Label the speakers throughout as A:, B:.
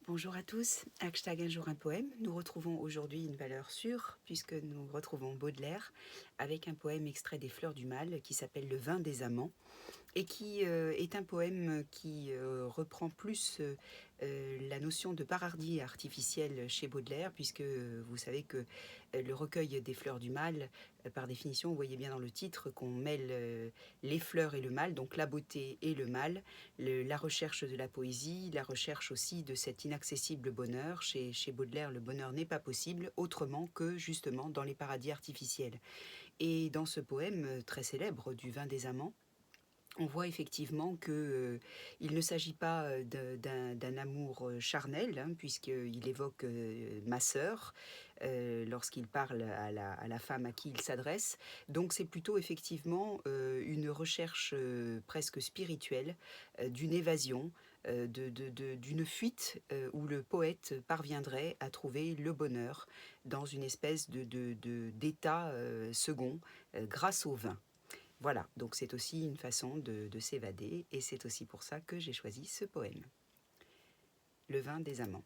A: Bonjour à tous, hashtag un jour un poème. Nous retrouvons aujourd'hui une valeur sûre puisque nous retrouvons Baudelaire avec un poème extrait des Fleurs du Mal qui s'appelle Le vin des amants et qui est un poème qui reprend plus la notion de paradis artificiel chez Baudelaire, puisque vous savez que le recueil des Fleurs du Mal, par définition, vous voyez bien dans le titre qu'on mêle les fleurs et le mal, donc la beauté et le mal, la recherche de la poésie, la recherche aussi de cet inaccessible bonheur. Chez Baudelaire, le bonheur n'est pas possible autrement que justement dans les paradis artificiels. Et dans ce poème très célèbre du vin des amants, on voit effectivement qu'il ne s'agit pas d'un amour charnel, hein, puisqu'il évoque ma sœur lorsqu'il parle à la femme à qui il s'adresse. Donc c'est plutôt effectivement une recherche presque spirituelle, d'une évasion, d'une fuite où le poète parviendrait à trouver le bonheur dans une espèce d'état second grâce au vin. Voilà, donc c'est aussi une façon de s'évader, et c'est aussi pour ça que j'ai choisi ce poème. Le vin des amants.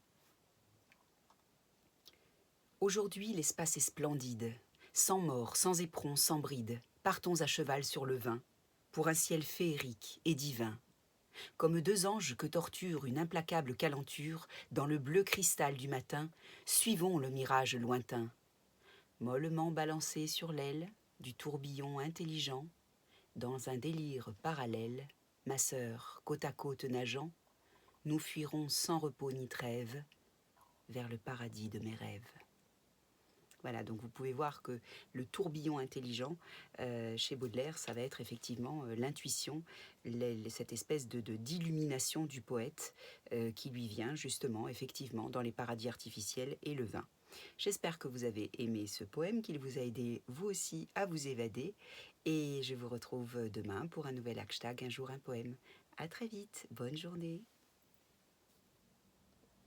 A: Aujourd'hui l'espace est splendide, sans mort, sans éperon, sans bride, partons à cheval sur le vin, pour un ciel féerique et divin. Comme deux anges que torture une implacable calenture, dans le bleu cristal du matin, suivons le mirage lointain. Mollement balancés sur l'aile du tourbillon intelligent, dans un délire parallèle, ma sœur, côte à côte nageant, nous fuirons sans repos ni trêve vers le paradis de mes rêves. Voilà, donc vous pouvez voir que le tourbillon intelligent chez Baudelaire, ça va être effectivement l'intuition, cette espèce d'illumination du poète qui lui vient justement effectivement dans les paradis artificiels et le vin. J'espère que vous avez aimé ce poème, qu'il vous a aidé vous aussi à vous évader, et je vous retrouve demain pour un nouvel hashtag un jour un poème. À très vite, bonne journée.